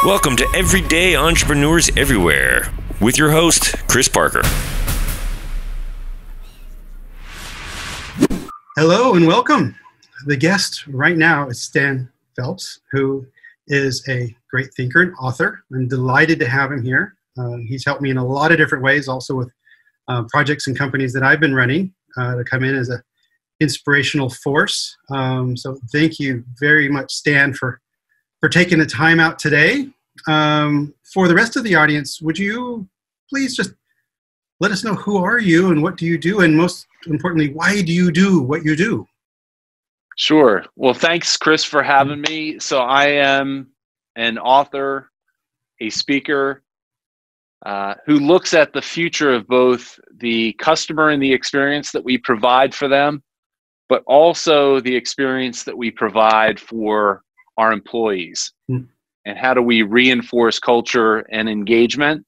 Welcome to Everyday Entrepreneurs Everywhere with your host, Chris Parker. Hello and welcome. The guest right now is Stan Phelps, who is a great thinker and author. I'm delighted to have him here. He's helped me in a lot of different ways, also with projects and companies that I've been running to come in as an inspirational force. So thank you very much, Stan, for taking the time out today. For the rest of the audience, would you please just let us know who are you and what do you do, and most importantly, why do you do what you do? Sure. Well, thanks, Chris, for having me. So I am an author, a speaker who looks at the future of both the customer and the experience that we provide for them, but also the experience that we provide for our employees. And how do we reinforce culture and engagement?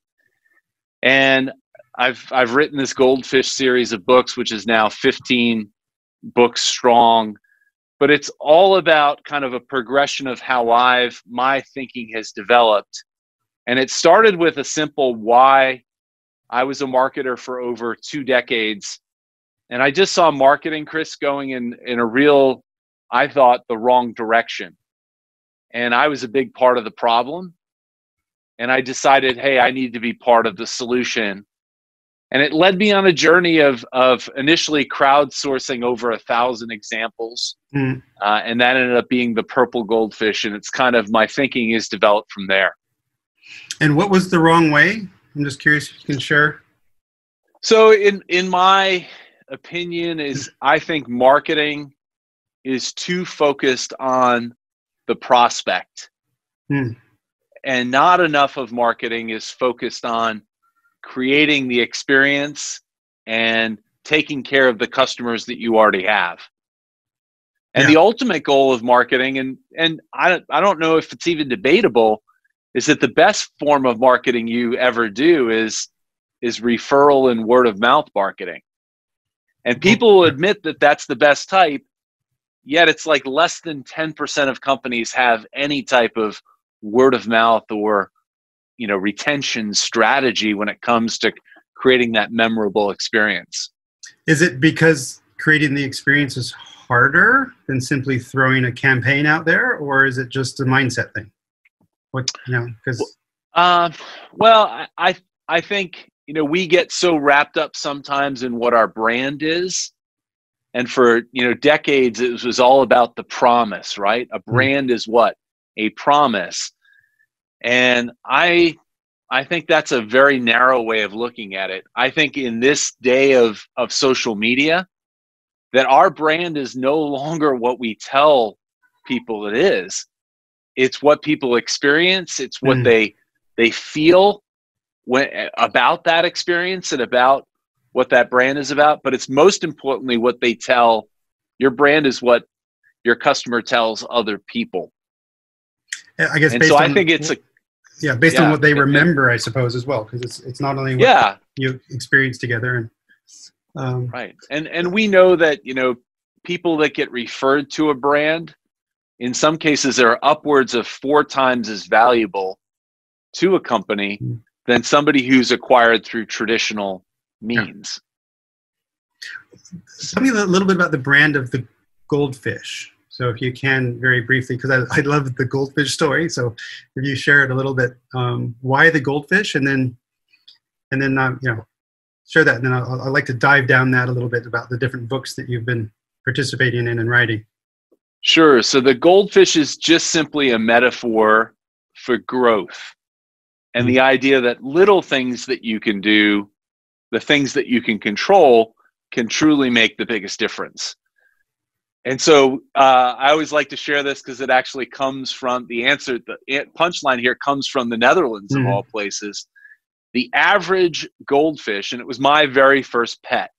And I've written this Goldfish series of books, which is now 15 books strong. But it's all about kind of a progression of how my thinking has developed. And it started with a simple why. I was a marketer for over 2 decades. And I just saw marketing, Chris, going in a real, I thought, the wrong direction. And I was a big part of the problem. And I decided, hey, I need to be part of the solution. And it led me on a journey of initially crowdsourcing over 1,000 examples. And that ended up being the purple goldfish. And it's kind of my thinking is developed from there. And what was the wrong way? I'm just curious if you can share. So in my opinion is I think marketing is too focused on the prospect. And not enough of marketing is focused on creating the experience and taking care of the customers that you already have. And the ultimate goal of marketing, and I don't know if it's even debatable, is that the best form of marketing you ever do is referral and word of mouth marketing. And people will admit that that's the best type, yet it's like less than 10% of companies have any type of word of mouth or retention strategy when it comes to creating that memorable experience. Is it because creating the experience is harder than simply throwing a campaign out there, or is it just a mindset thing? Well, I think, we get so wrapped up sometimes in what our brand is. And for, decades, it was all about the promise, right? A brand is what? A promise. And I think that's a very narrow way of looking at it. I think in this day of social media, that our brand is no longer what we tell people it is. It's what people experience. It's what they feel about that experience and about what that brand is about. But it's most importantly what they tell. Your brand is what your customer tells other people. I guess, and so I think it's based on what they remember, I suppose, as well, because it's not only what you experience together. And right, and we know that people that get referred to a brand, in some cases, are upwards of 4 times as valuable to a company than somebody who's acquired through traditional means. Tell me a little bit about the brand of the goldfish. So if you can, very briefly, because I love the goldfish story. So if you share it a little bit, why the goldfish, and then share that. And then I'd like to dive down that a little bit about the different books that you've been participating in and writing. Sure. So the goldfish is just simply a metaphor for growth. And the idea that little things that you can do, the things that you can control, can truly make the biggest difference. And so I always like to share this because it actually comes from the punchline here comes from the Netherlands, of all places. The average goldfish, and it was my very first pet,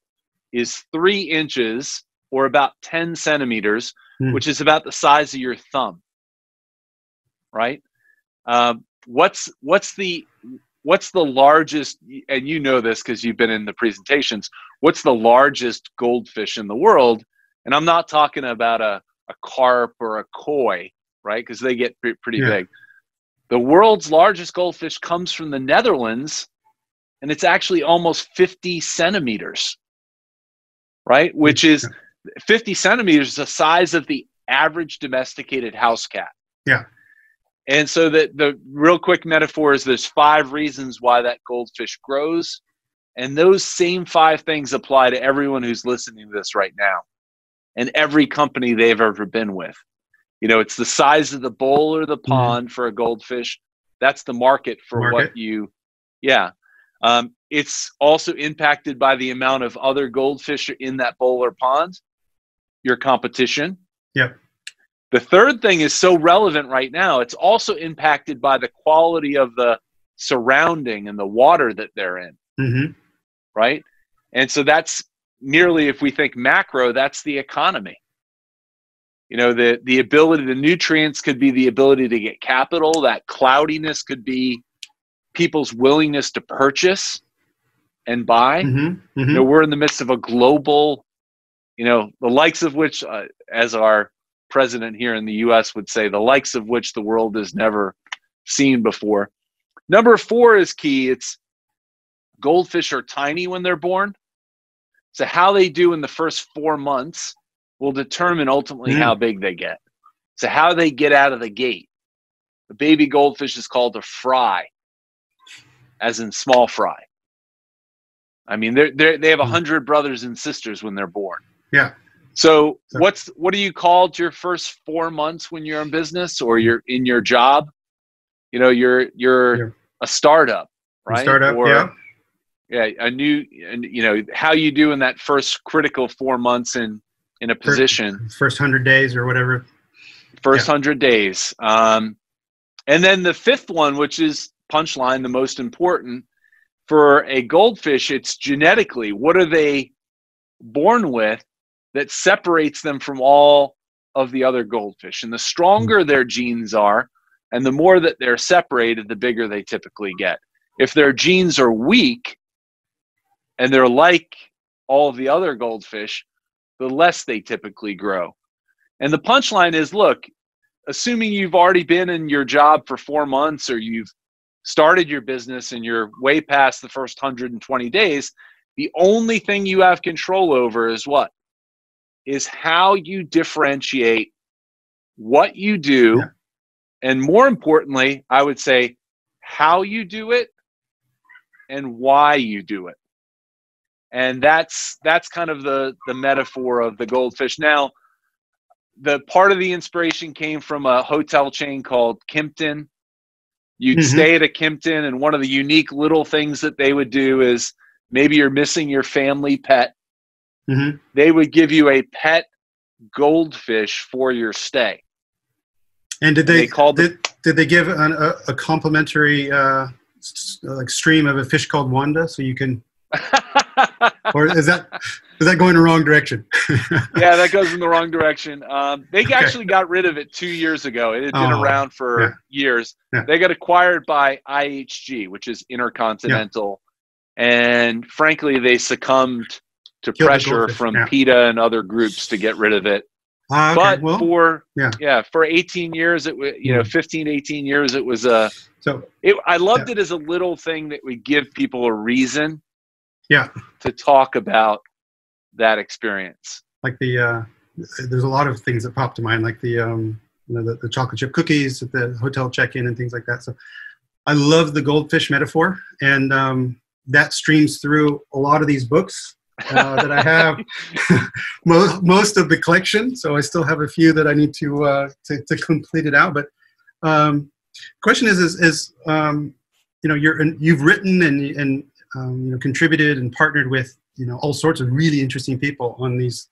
is 3 inches or about 10 centimeters, which is about the size of your thumb, right? What's the largest, and you know this because you've been in the presentations, what's the largest goldfish in the world? And I'm not talking about a carp or a koi, right? Because they get pretty big. The world's largest goldfish comes from the Netherlands, and it's actually almost 50 centimeters, right? Which is 50 centimeters, the size of the average domesticated house cat. Yeah. And so the real quick metaphor is there's 5 reasons why that goldfish grows. And those same 5 things apply to everyone who's listening to this right now and every company they've ever been with. You know, it's the size of the bowl or the pond for a goldfish. That's the market for what you, it's also impacted by the amount of other goldfish in that bowl or pond, your competition. Yep. The third thing is so relevant right now. It's also impacted by the quality of the surrounding and the water that they're in. Mm-hmm. Right? And so that's merely, if we think macro, that's the economy. You know, the ability, the nutrients could be the ability to get capital. That cloudiness could be people's willingness to purchase and buy. Mm-hmm. Mm-hmm. You know, we're in the midst of a global, you know, the likes of which, as our president here in the U.S. would say, the likes of which the world has never seen before. Number 4 is key. It's goldfish are tiny when they're born. So how they do in the first 4 months will determine ultimately how big they get. So how they get out of the gate. The baby goldfish is called a fry, as in small fry. I mean, they have 100 brothers and sisters when they're born. Yeah. So what do you call your first 4 months when you're in business or you're in your job? You know, you're a startup, right? Startup, or, a new, you know, how you do in that first critical 4 months in a position. First 100 days or whatever. First 100 days. And then the 5th one, which is punchline, the most important, for a goldfish, it's genetically, what are they born with that separates them from all of the other goldfish? And the stronger their genes are, and the more that they're separated, the bigger they typically get. If their genes are weak, and they're like all of the other goldfish, the less they typically grow. And the punchline is, look, assuming you've already been in your job for 4 months or you've started your business and you're way past the first 120 days, the only thing you have control over is what? Is how you differentiate what you do. And more importantly, I would say how you do it and why you do it. And that's kind of the metaphor of the goldfish. Now, the part of the inspiration came from a hotel chain called Kimpton. You'd stay at a Kimpton, and one of the unique little things that they would do is maybe you're missing your family pet. They would give you a pet goldfish for your stay. And did they give a complimentary like stream of a fish called Wanda, so you can? Or is that going the wrong direction? Yeah, that goes in the wrong direction. They actually got rid of it 2 years ago. It had been around for years. They got acquired by IHG, which is Intercontinental. And frankly, they succumbed to pressure from PETA and other groups to get rid of it. But for 18 years, it was, 15, 18 years, it was I loved it as a little thing that would give people a reason to talk about that experience. Like there's a lot of things that pop to mind, like the chocolate chip cookies at the hotel check-in and things like that. So I love the goldfish metaphor, and that streams through a lot of these books that I have. most of the collection, so I still have a few that I need to complete it out. But question is you've written and contributed and partnered with all sorts of really interesting people on these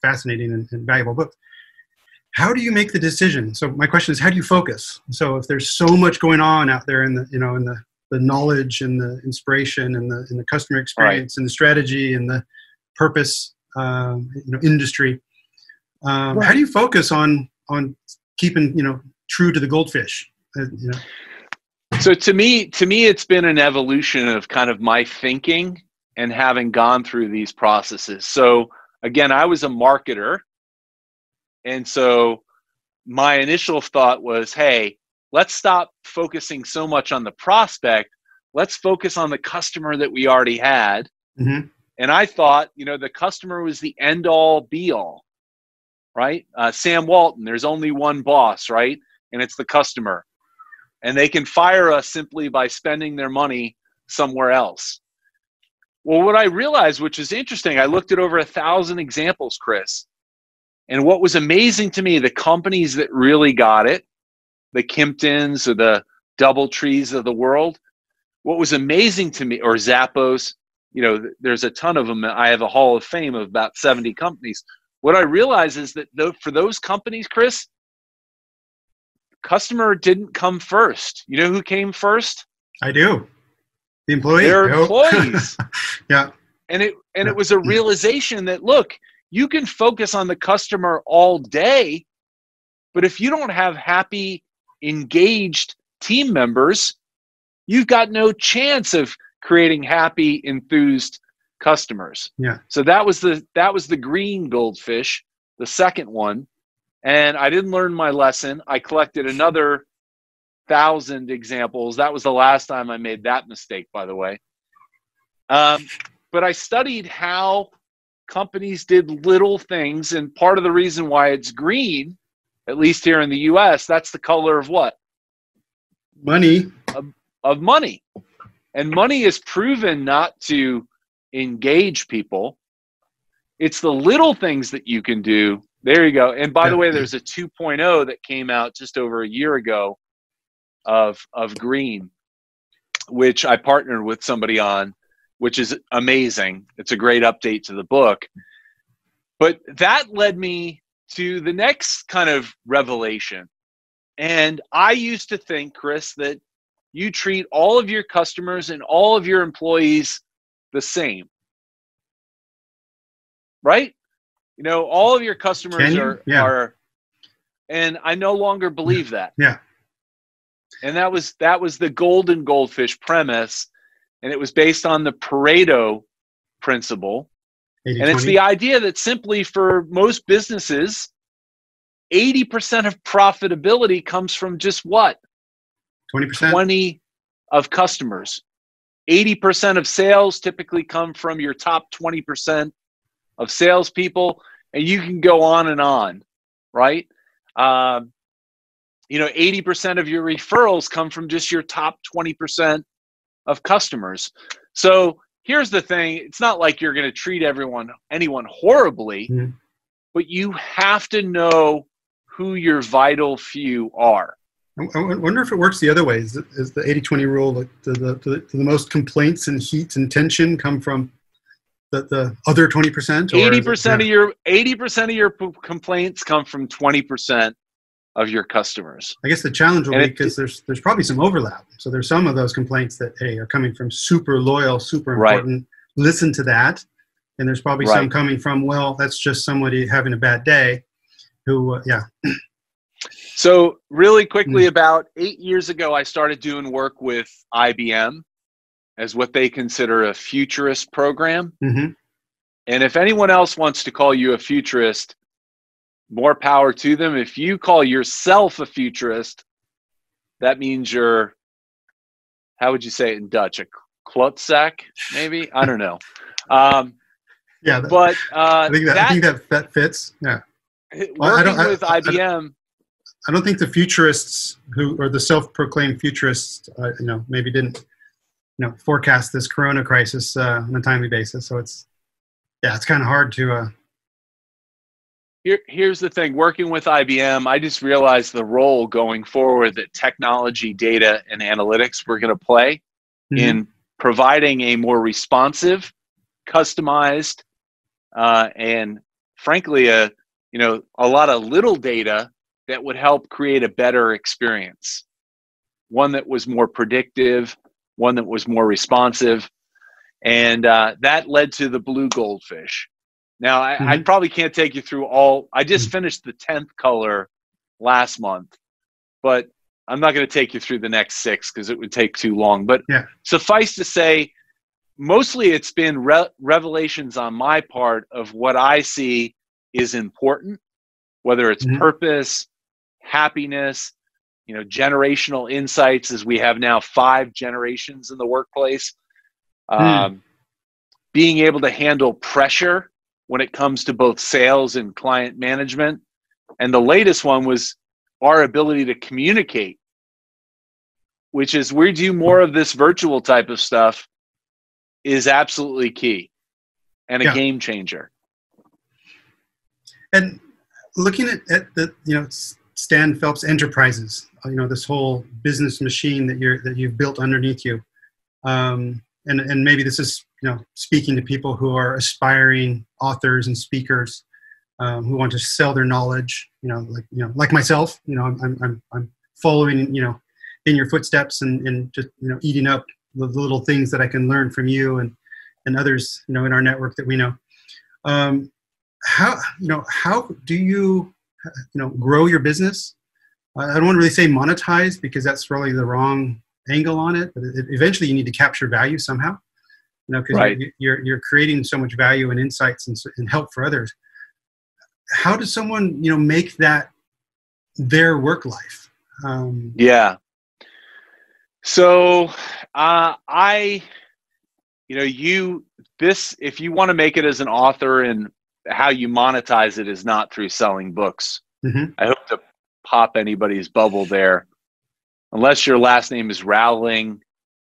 fascinating and valuable books. How do you make the decision? So my question is, how do you focus? So if there's so much going on out there in the knowledge and the inspiration and the customer experience and the strategy and the purpose, industry, how do you focus on keeping true to the goldfish? So to me, it's been an evolution of kind of my thinking and having gone through these processes. So again, I was a marketer. And so my initial thought was, hey, let's stop focusing so much on the prospect. Let's focus on the customer that we already had. Mm-hmm. And I thought, the customer was the end all be all, right? Sam Walton, there's only one boss, right? And it's the customer. And they can fire us simply by spending their money somewhere else. Well, what I realized, which is interesting, I looked at over 1,000 examples, Chris. And what was amazing to me, the companies that really got it, the Kimptons or the DoubleTrees of the world, what was amazing to me, or Zappos, there's a ton of them. I have a hall of fame of about 70 companies. What I realized is that for those companies, Chris, customer didn't come first. You know who came first? I do. The employee. Their employees. Yeah. And it was a realization that, look, you can focus on the customer all day, but if you don't have happy, engaged team members, you've got no chance of creating happy, enthused customers. Yeah. So that was the green goldfish, the second one. And I didn't learn my lesson. I collected another 1,000 examples. That was the last time I made that mistake, by the way. But I studied how companies did little things. And part of the reason why it's green, at least here in the US, that's the color of what? Money. Of money. And money is proven not to engage people. It's the little things that you can do. There you go. And by the way, there's a 2.0 that came out just over a year ago of green, which I partnered with somebody on, which is amazing. It's a great update to the book. But that led me to the next kind of revelation. And I used to think, Chris, that you treat all of your customers and all of your employees the same, right? All of your customers are, and I no longer believe that. Yeah. And that was the golden goldfish premise. And it was based on the Pareto principle. 80/20. And it's the idea that simply for most businesses, 80% of profitability comes from just what? 20%. 20 of customers. 80% of sales typically come from your top 20% of salespeople, and you can go on, right? 80% of your referrals come from just your top 20% of customers. So here's the thing. It's not like you're going to treat anyone horribly, but you have to know who your vital few are. I wonder if it works the other way. Is the 80/20 rule, like the most complaints and heat and tension come from the other 20%? 80% of your complaints come from 20% of your customers. I guess the challenge will be because there's probably some overlap. So there's some of those complaints that are coming from super loyal, super important. Right. Listen to that, and there's probably some coming from, well, that's just somebody having a bad day. Who So really quickly, about 8 years ago, I started doing work with IBM as what they consider a futurist program. Mm-hmm. And if anyone else wants to call you a futurist, more power to them. If you call yourself a futurist, that means you're, how would you say it in Dutch? A klotzak, maybe? I don't know. I think that fits. Yeah. Working with IBM. I don't think the futurists or the self-proclaimed futurists, maybe didn't, forecast this Corona crisis on a timely basis. So it's kind of hard to. Here's the thing. Working with IBM, I just realized the role going forward that technology, data, and analytics were going to play in providing a more responsive, customized, and frankly, a lot of little data that would help create a better experience. One that was more predictive, one that was more responsive. And that led to the blue goldfish. Now, I probably can't take you through all. I just finished the 10th color last month, but I'm not going to take you through the next 6 because it would take too long. But suffice to say, mostly it's been revelations on my part of what I see is important, whether it's purpose, happiness, generational insights, as we have now 5 generations in the workplace. Being able to handle pressure when it comes to both sales and client management. And the latest one was our ability to communicate, which is we do more of this virtual type of stuff, is absolutely key and a game changer. And looking at the Stan Phelps Enterprises, this whole business machine that you've built underneath you, and maybe this is speaking to people who are aspiring authors and speakers who want to sell their knowledge, like myself, I'm following in your footsteps and just eating up the little things that I can learn from you and others in our network that we know. How do you grow your business? I don't want to really say monetize, because that's really the wrong angle on it, but eventually you need to capture value somehow, because right. you're creating so much value and insights and help for others. How does someone make that their work life? So if you want to make it as an author, and how you monetize it is not through selling books. Mm-hmm. I hope to pop anybody's bubble there. Unless your last name is Rowling,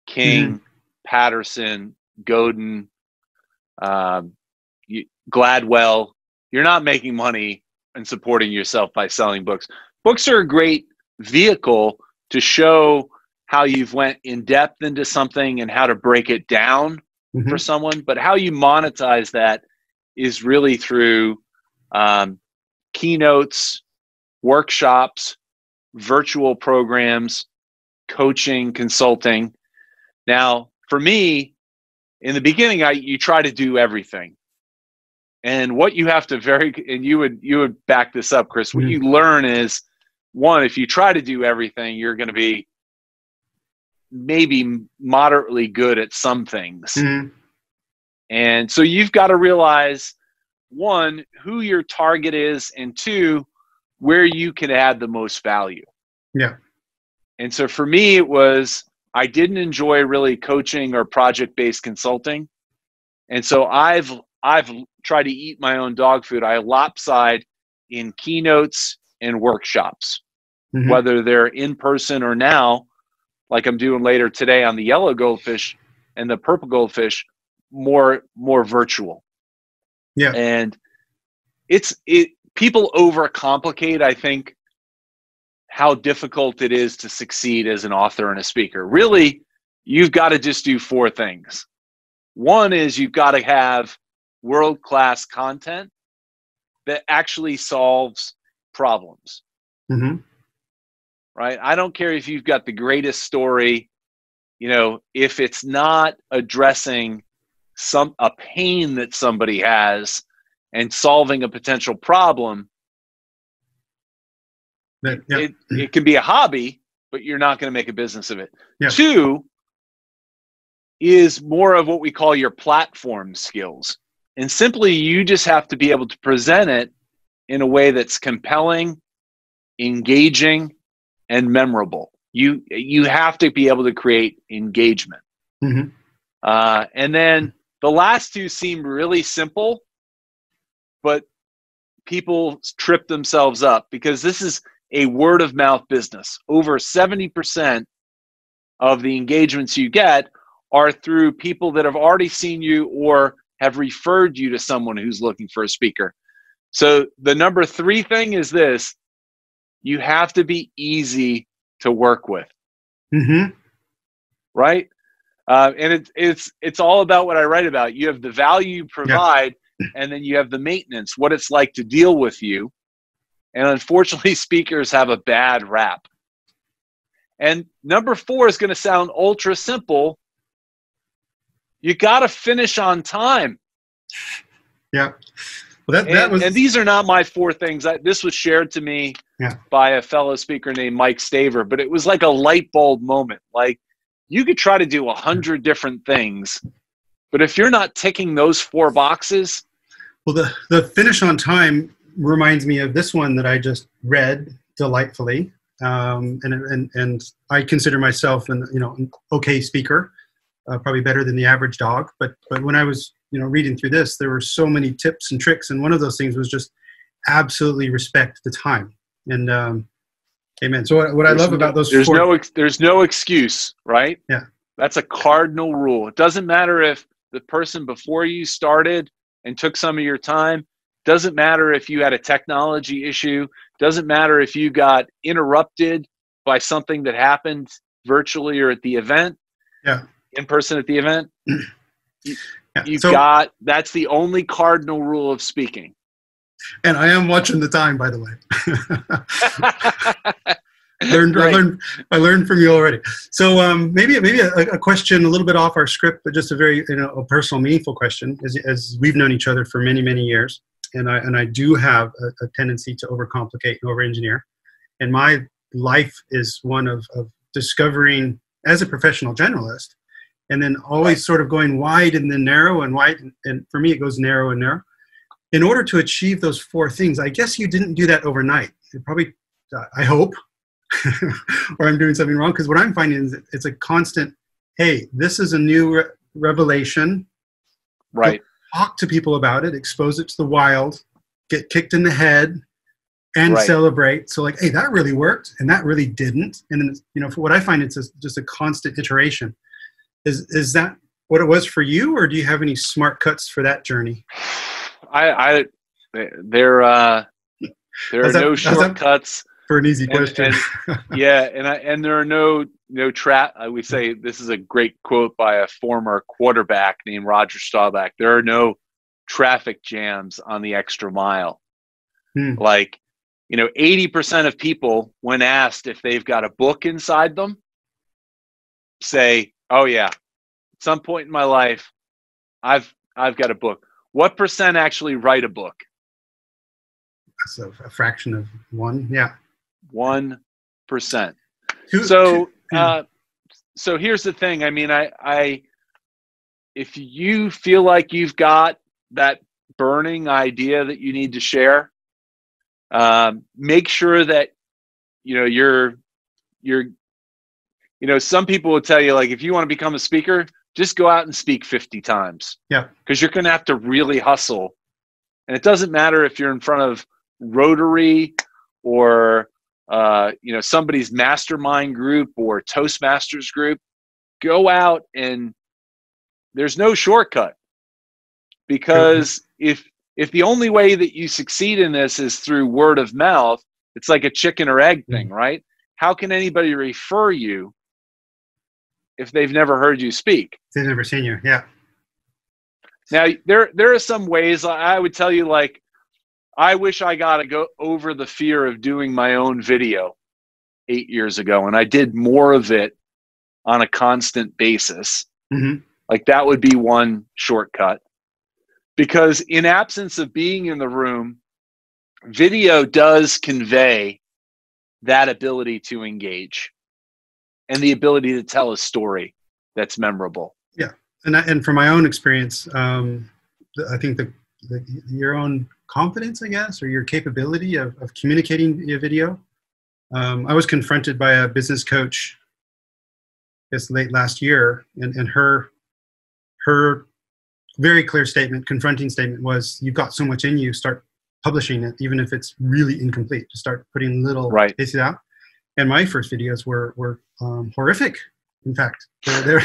King, mm-hmm. Patterson, Godin, Gladwell, you're not making money and supporting yourself by selling books. Books are a great vehicle to show how you've went in depth into something and how to break it down mm-hmm. for someone. But how you monetize that is really through keynotes, workshops, virtual programs, coaching, consulting. Now, for me, in the beginning, you try to do everything. And what you have to and you would back this up, Chris, what you learn is, one, if you try to do everything, you're going to be maybe moderately good at some things. Mm-hmm. And so you've got to realize, one, who your target is, and two, where you can add the most value. Yeah. And so for me, it was, I didn't enjoy really coaching or project-based consulting. And so I've tried to eat my own dog food. I lopside in keynotes and workshops, mm-hmm. whether they're in person or now, like I'm doing later today on the yellow goldfish and the purple goldfish, more virtual. Yeah. And people overcomplicate, I think, how difficult it is to succeed as an author and a speaker. Really, you've got to just do 4 things. One is you've got to have world-class content that actually solves problems. Mm-hmm. Right? I don't care if you've got the greatest story, if it's not addressing a pain that somebody has and solving a potential problem, it can be a hobby, but you're not going to make a business of it. Yeah. 2 is more of what we call your platform skills. And simply, you just have to be able to present it in a way that's compelling, engaging, and memorable. You have to be able to create engagement. Mm-hmm. And then the last 2 seem really simple, but people trip themselves up because this is a word of mouth business. Over 70% of the engagements you get are through people that have already seen you or have referred you to someone who's looking for a speaker. So the number 3 thing is this: you have to be easy to work with. Mm-hmm. Right? And it's all about what I write about. You have the value you provide, and then you have the maintenance, what it's like to deal with you. And unfortunately, speakers have a bad rap. And number 4 is going to sound ultra simple. You got to finish on time. Yeah. Well, and these are not my 4 things. This was shared to me by a fellow speaker named Mike Staver, but it was like a light bulb moment. Like, you could try to do 100 different things, but if you're not ticking those 4 boxes. Well, the finish on time reminds me of this one that I just read delightfully. and I consider myself an okay speaker, probably better than the average dog. But when I was reading through this, there were so many tips and tricks, and one of those things was just absolutely respect the time. And amen. So what I love about those there's no excuse, right? Yeah, that's a cardinal rule. It doesn't matter if the person before you started and took some of your time. Doesn't matter if you had a technology issue. Doesn't matter if you got interrupted by something that happened virtually or at the event. Yeah, in person at the event. That's the only cardinal rule of speaking. And I am watching the time, by the way. I learned from you already. So maybe a question a little bit off our script, but just a very a personal, meaningful question. As we've known each other for many, many years, and I do have a tendency to overcomplicate and over-engineer, and my life is one of discovering as a professional generalist, and then always sort of going wide and then narrow and wide, and for me it goes narrow and narrow. In order to achieve those four things, I guess you didn't do that overnight. You probably, I hope, or I'm doing something wrong, because what I'm finding is it's a constant, hey, this is a new revelation. Right. Talk to people about it, expose it to the wild, get kicked in the head, and celebrate. So like, hey, that really worked, and that really didn't. And then, for what I find, it's just a constant iteration. Is that what it was for you, or do you have any smart cuts for that journey? There are no shortcuts for an easy question. and there are no trap. We say this is a great quote by a former quarterback named Roger Staubach. There are no traffic jams on the extra mile. Like, 80% of people, when asked if they've got a book inside them, say, "Oh yeah, at some point in my life, I've got a book." What percent actually write a book? So a fraction of one. Yeah. 1%. So here's the thing. I mean, if you feel like you've got that burning idea that you need to share, make sure that, some people will tell you, like, if you want to become a speaker, just go out and speak 50 times. Yeah. Because you're going to have to really hustle. And it doesn't matter if you're in front of Rotary or, somebody's mastermind group or Toastmasters group. Go out, and there's no shortcut. Because if the only way that you succeed in this is through word of mouth, it's like a chicken or egg thing, right? How can anybody refer you if they've never heard you speak? They've never seen you, yeah. Now, there are some ways I would tell you, like, I wish I got to go over the fear of doing my own video 8 years ago, and I did more of it on a constant basis. Mm-hmm. Like, that would be one shortcut. Because in absence of being in the room, video does convey that ability to engage and the ability to tell a story that's memorable. Yeah, and from my own experience, I think your own confidence, I guess, or your capability of communicating via video. I was confronted by a business coach, I guess late last year, and her very clear statement, confronting statement was, "You've got so much in you. Start publishing it, even if it's really incomplete. Just start putting little pieces out." And my first videos were horrific. In fact, they're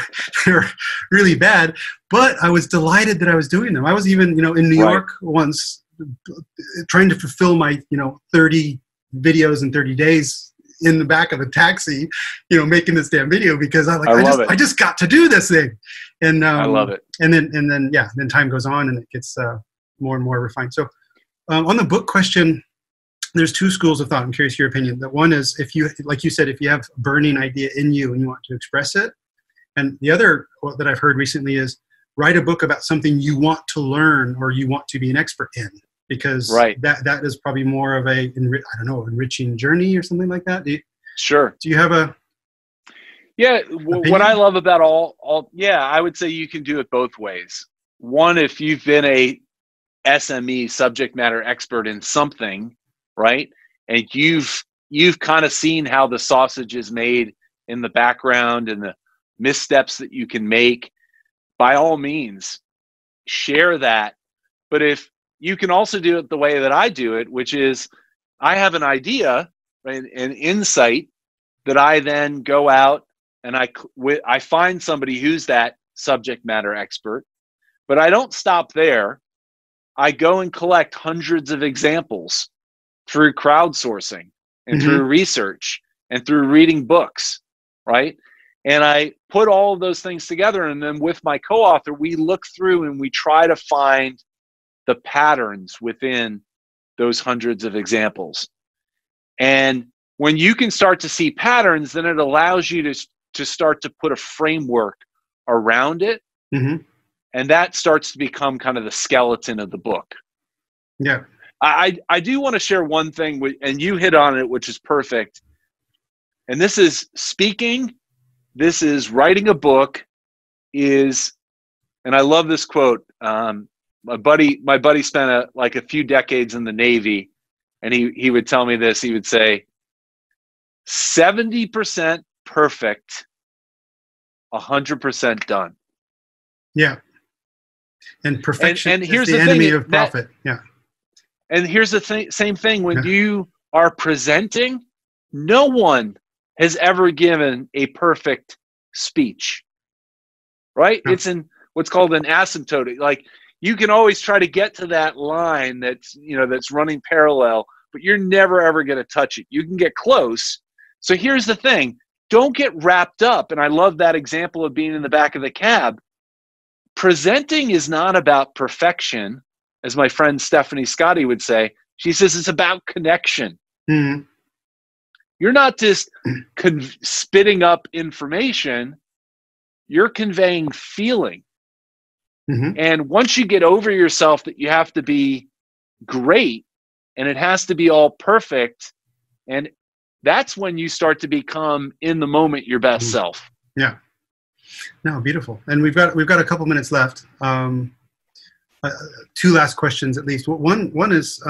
really bad. But I was delighted that I was doing them. I was even in New York once, trying to fulfill my 30 videos in 30 days in the back of a taxi, making this damn video, because I just got to do this thing. And I love it. And then time goes on and it gets more and more refined. So on the book question, there's two schools of thought. I'm curious your opinion. That one is, if you, like you said, if you have a burning idea in you and you want to express it. And the other that I've heard recently is, write a book about something you want to learn or you want to be an expert in, because that is probably more of a, enriching journey or something like that. Sure. Do you have a? Yeah. What I love about I would say you can do it both ways. One, if you've been a SME, subject matter expert in something, right? And you've you've kind of seen how the sausage is made in the background and the missteps that you can make. By all means, share that. But if you can also do it the way that I do it, which is I have an idea, right, an insight that I then go out and I find somebody who's that subject matter expert. But I don't stop there. I go and collect hundreds of examples through crowdsourcing and through research and through reading books, right? And I put all of those things together, and then with my co-author, we look through and we try to find the patterns within those hundreds of examples. And when you can start to see patterns, then it allows you to start to put a framework around it. And that starts to become kind of the skeleton of the book. Yeah. I do want to share one thing, and you hit on it, which is perfect. And this is speaking, this is writing a book, and I love this quote. My buddy spent a few decades in the Navy, and he would tell me this. He would say, 70% perfect, 100% done. Yeah. And perfection and here's is the enemy of profit. Yeah. And here's the same thing when you are presenting. No one has ever given a perfect speech, right? No. It's in what's called an asymptotic. Like, you can always try to get to that line that's running parallel, but you're never ever going to touch it. You can get close. So here's the thing: don't get wrapped up. And I love that example of being in the back of the cab. Presenting is not about perfection, as my friend Stephanie Scotti would say. She says it's about connection. You're not just spitting up information, you're conveying feeling. And once you get over yourself that you have to be great and it has to be all perfect, and that's when you start to become in the moment your best self. Yeah. No, beautiful. And we've got a couple minutes left. Two last questions at least. One is,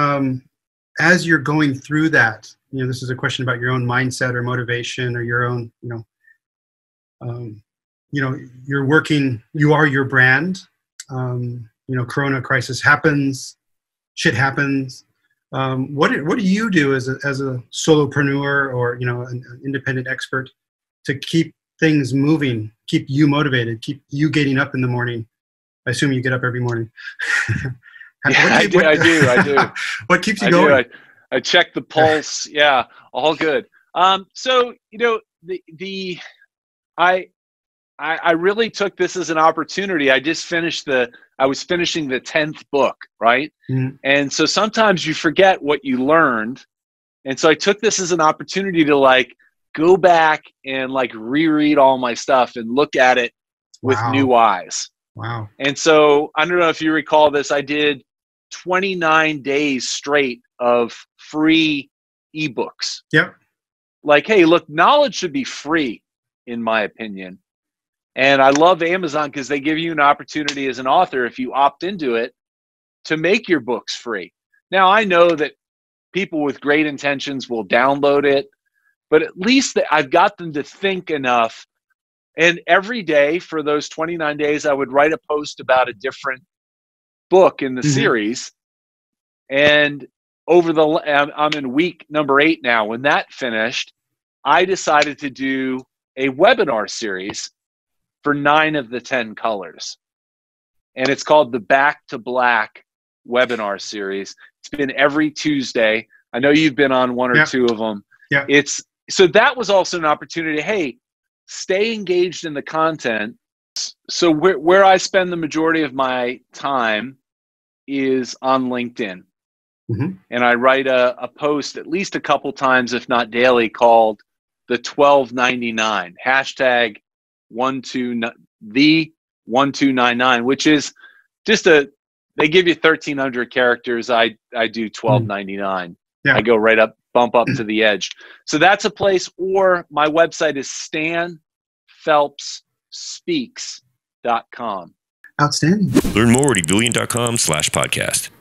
as you're going through that, this is a question about your own mindset or motivation or your own, you're working, you are your brand. Corona crisis happens, shit happens. What do you do as a solopreneur or, an independent expert to keep things moving, keep you motivated, keep you getting up in the morning? I assume you get up every morning. I do. What keeps you going? I check the pulse. Yeah, all good. So, I really took this as an opportunity. I was finishing the 10th book, right? And so sometimes you forget what you learned. And so I took this as an opportunity to go back and reread all my stuff and look at it with new eyes. Wow. And so I don't know if you recall this, I did 29 days straight of free ebooks. Yep. Hey, look, knowledge should be free, in my opinion. And I love Amazon because they give you an opportunity as an author, if you opt into it, to make your books free. Now, I know that people with great intentions will download it, but at least I've got them to think enough. And every day for those 29 days, I would write a post about a different book in the series. And I'm in week number 8 now. When that finished, I decided to do a webinar series for 9 of the 10 colors. And it's called the Back to Black webinar series. It's been every Tuesday. I know you've been on one or two of them. Yeah. So that was also an opportunity. Hey, stay engaged in the content. So where I spend the majority of my time is on LinkedIn. And I write a post at least a couple times, if not daily, called the 1299 hashtag the 1299, which is just they give you 1,300 characters. I do 1299. I go right up, bump up to the edge. So that's a place, or my website is stanphelpsspeaks.com. Outstanding. Learn more at ebullient.com/podcast.